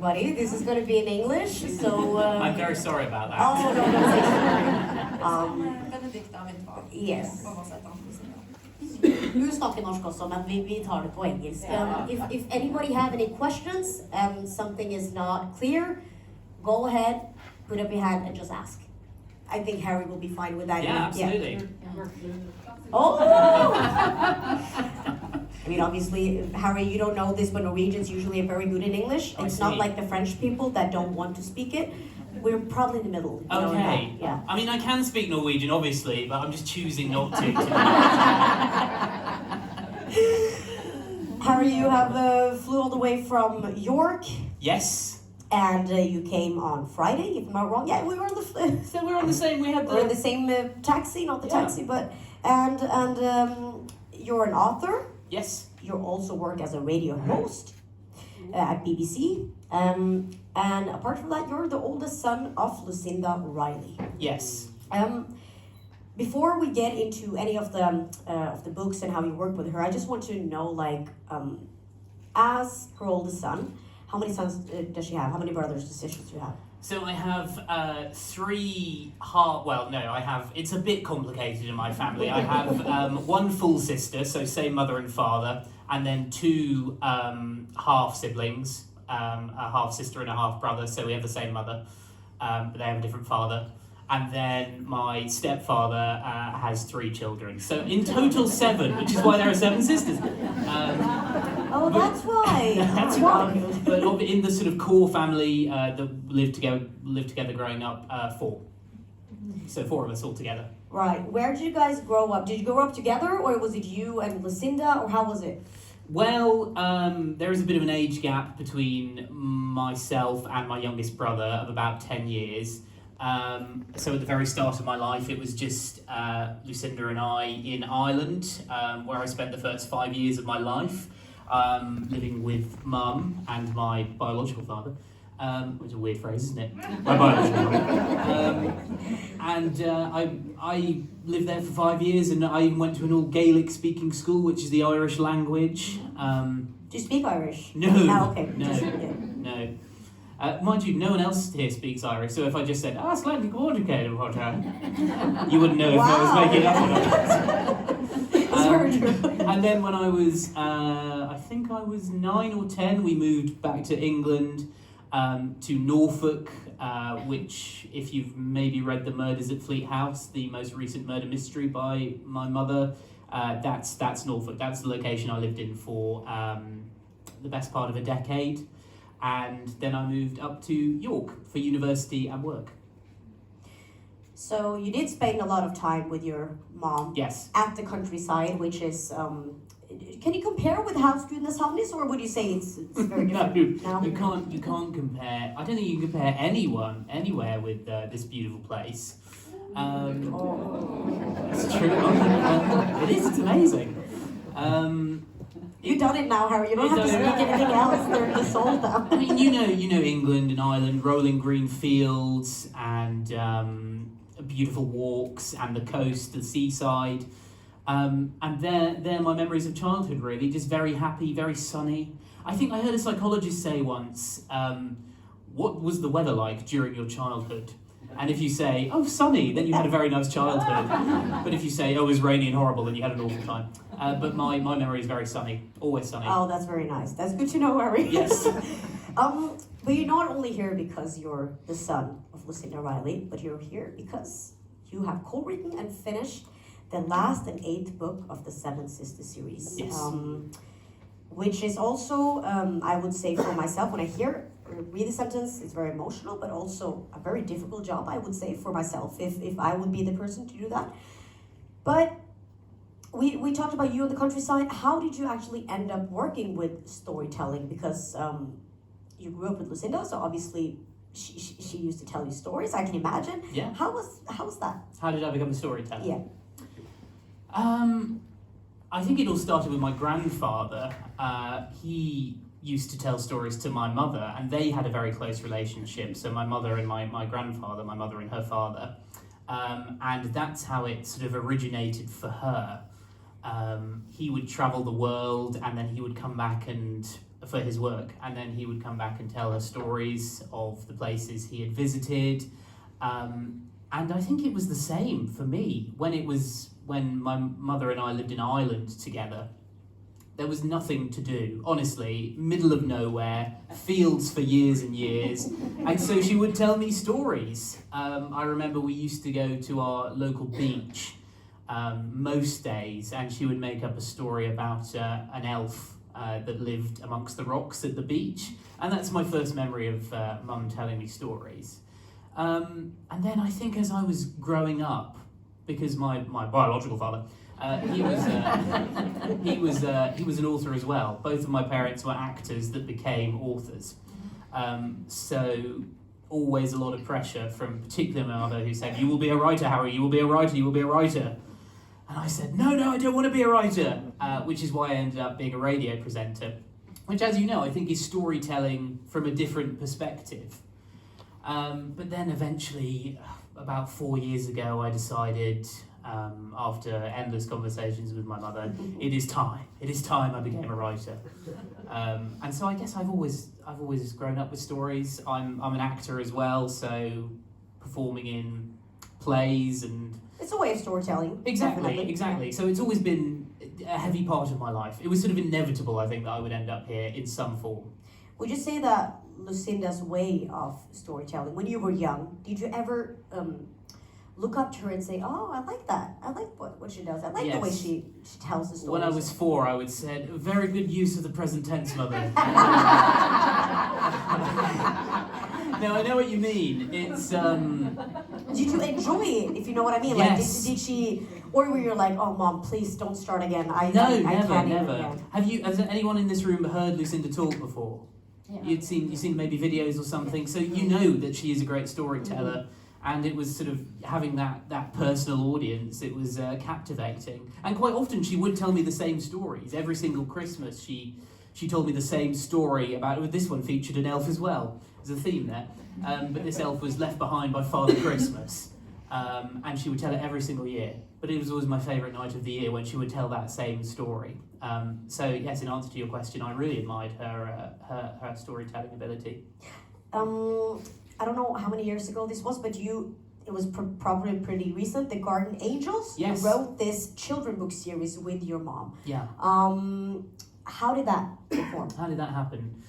Buddy, this is going to be in English, so... I'm very sorry about that. Oh, no, don't say sorry. Benedicta Windt-Val. Yes. Oversett Du snakker norsk også, men vi tar det på engelsk. If anybody have any questions, something is not clear, go ahead, put up your hand and just ask. I think Harry will be fine with that. Yeah, absolutely. Yeah. Oh! I mean, obviously, Harry, you don't know this, but Norwegians usually are very good in English. It's not like the French people that don't want to speak it. We're probably in the middle. Okay. Yeah. I mean, I can speak Norwegian, obviously, but I'm just choosing not to. Harry, you have flew all the way from York. Yes. And you came on Friday, if I'm not wrong. Yeah, we were on the So we're on the same. We had we're in the same taxi, not the taxi, but and you're an author. Yes. You also work as a radio host at BBC. And apart from that, you're the oldest son of Lucinda Riley. Yes. Before we get into any of the books and how you work with her, I just want to know, like, as her oldest son, how many sons does she have? How many brothers and sisters do you have? So I have three I have, it's a bit complicated in my family. I have one full sister, so same mother and father, and then two half siblings, a half sister and a half brother, so we have the same mother, but they have a different father. And then my stepfather has three children. So in total 7, which is why there are 7 sisters. That's why. That's why. But in the sort of core family that lived together growing up, 4. So 4 of us all together. Right. Where did you guys grow up? Did you grow up together, or was it you and Lucinda, or how was it? Well, there is a bit of an age gap between myself and my youngest brother of about 10 years. So at the very start of my life, it was just Lucinda and I in Ireland, where I spent the first 5 years of my life, living with Mum and my biological father, which is a weird phrase, isn't it? My biological father. I lived there for 5 years, and I even went to an all Gaelic speaking school, which is the Irish language. Do you speak Irish? No. Oh, okay. No. No. Mind you, no one else here speaks Irish, so if I just said, slightly complicated, you wouldn't know if I was making it up or not. That's very true. And then when I was, I think I was 9 or 10, we moved back to England, to Norfolk, which, if you've maybe read The Murders at Fleet House, the most recent murder mystery by my mother, that's Norfolk. That's the location I lived in for the best part of a decade. And then I moved up to York for university and work. So you did spend a lot of time with your mom. Yes. At the countryside, which is, can you compare with how Studeneshavn, or would you say it's very different? No, you can't compare. I don't think you can compare anyone anywhere with this beautiful place. It's true. It is. It's amazing. You've done it now, Harry. You don't have to speak anything else. They're just sold now. I mean, you know England and Ireland, rolling green fields and beautiful walks and the coast, the seaside. And they're my memories of childhood, really. Just very happy, very sunny. I think I heard a psychologist say once, what was the weather like during your childhood? And if you say, sunny, then you had a very nice childhood. But if you say, it was rainy and horrible, then you had an awful time. But my memory is very sunny, always sunny. Oh, that's very nice. That's good to know, Harry. Yes. But you're not only here because you're the son of Lucinda Riley, but you're here because you have co-written and finished the last and 8th book of the Seven Sisters series. Yes. Which is also, I would say for myself, when I read the sentence, it's very emotional, but also a very difficult job, I would say, for myself, if I would be the person to do that. But we talked about you in the countryside. How did you actually end up working with storytelling? Because you grew up with Lucinda, so obviously she used to tell you stories, I can imagine. Yeah. How was that? How did I become a storyteller? Yeah. I think it all started with my grandfather. He used to tell stories to my mother, and they had a very close relationship. So my mother and my grandfather, my mother and her father. And that's how it sort of originated for her. He would travel the world, and then he would come back and for his work, and then he would come back and tell her stories of the places he had visited. And I think it was the same for me when my mother and I lived in Ireland together. There was nothing to do, honestly, middle of nowhere, fields for years and years, and so she would tell me stories. I remember we used to go to our local beach most days, and she would make up a story about an elf that lived amongst the rocks at the beach, and that's my first memory of Mum telling me stories. And then I think as I was growing up, because my biological father, he was an author as well. Both of my parents were actors that became authors. So always a lot of pressure from particularly my mother, who said, "You will be a writer, Harry, you will be a writer, you will be a writer." And I said, no, I don't want to be a writer, which is why I ended up being a radio presenter, which, as you know, I think is storytelling from a different perspective. But then eventually, about 4 years ago, I decided, after endless conversations with my mother, it is time I became a writer. And so I guess I've always grown up with stories. I'm an actor as well, so performing in plays and... It's a way of storytelling. Exactly. Yeah. So it's always been a heavy part of my life. It was sort of inevitable, I think, that I would end up here in some form. Would you say that Lucinda's way of storytelling, when you were young, did you ever look up to her and say, "Oh, I like that. I like what she does. I like the way she tells the story"? When I was 4, I would say, "Very good use of the present tense, Mother." No, I know what you mean. It's Did you enjoy it, if you know what I mean? Yes. Like, did she, or were you like, "Oh, Mom, please don't start again. Never. Has anyone in this room heard Lucinda talk before? Yeah. You've seen maybe videos or something, so you know that she is a great storyteller, and it was sort of having that personal audience. It was captivating, and quite often she would tell me the same stories every single Christmas. She told me the same story about. This one featured an elf as well. There's a theme there, but this elf was left behind by Father Christmas, and she would tell it every single year. But it was always my favourite night of the year when she would tell that same story. So yes, in answer to your question, I really admired her storytelling ability. I don't know how many years ago this was, but it was probably pretty recent. The Garden Angels. Yes. You wrote this children book series with your mom. Yeah. How did that perform? How did that happen?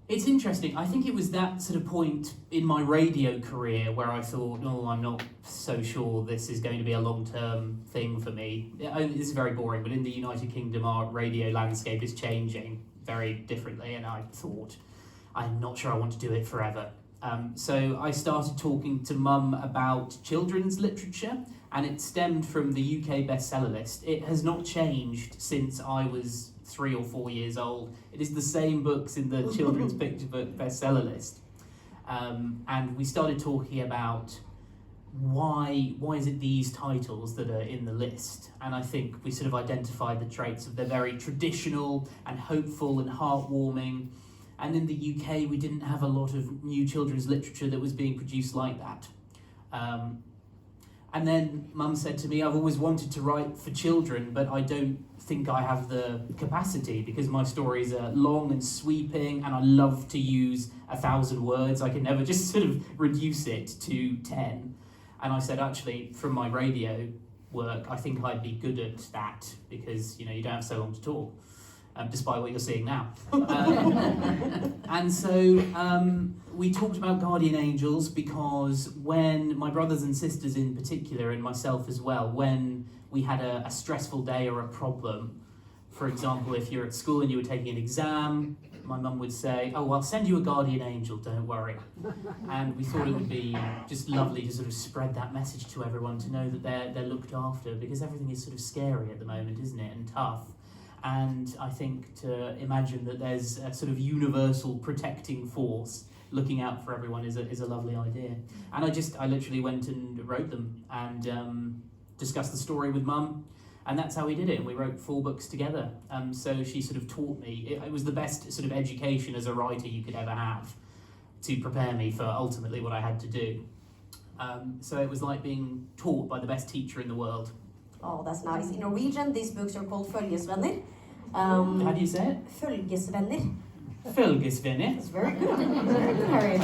It's interesting. I think it was that sort of point in my radio career where I thought, no, I'm not so sure this is going to be a long-term thing for me. This is very boring, but in the United Kingdom, our radio landscape is changing very differently, and I thought, I'm not sure I want to do it forever. So I started talking to Mum about children's literature, and it stemmed from the UK bestseller list. It has not changed since I was 3 or 4 years old. It is the same books in the children's picture book bestseller list. And we started talking about why is it these titles that are in the list? And I think we sort of identified the traits of they're very traditional and hopeful and heartwarming. And in the UK, we didn't have a lot of new children's literature that was being produced like that. And then Mum said to me, I've always wanted to write for children, but I don't think I have the capacity because my stories are long and sweeping and I love to use 1,000 words. I can never just sort of reduce it to 10. And I said, actually, from my radio work, I think I'd be good at that because, you don't have so long to talk. Despite what you're seeing now. And so we talked about guardian angels because when my brothers and sisters in particular, and myself as well, when we had a stressful day or a problem, for example, if you're at school and you were taking an exam, my mum would say, oh, I'll send you a guardian angel, don't worry. And we thought it would be just lovely to sort of spread that message to everyone, to know that they're looked after, because everything is sort of scary at the moment, isn't it, and tough. And I think to imagine that there's a sort of universal protecting force looking out for everyone is a lovely idea. And I literally went and wrote them and discussed the story with Mum, and that's how we did it. And we wrote 4 books together. So she sort of taught me. It was the best sort of education as a writer you could ever have to prepare me for ultimately what I had to do. So it was like being taught by the best teacher in the world. Oh, that's nice. In Norwegian, these books are called Følgesvenner. How do you say it? Følgesvenner. Fölgesvinne. It's very good. Very good, Harry.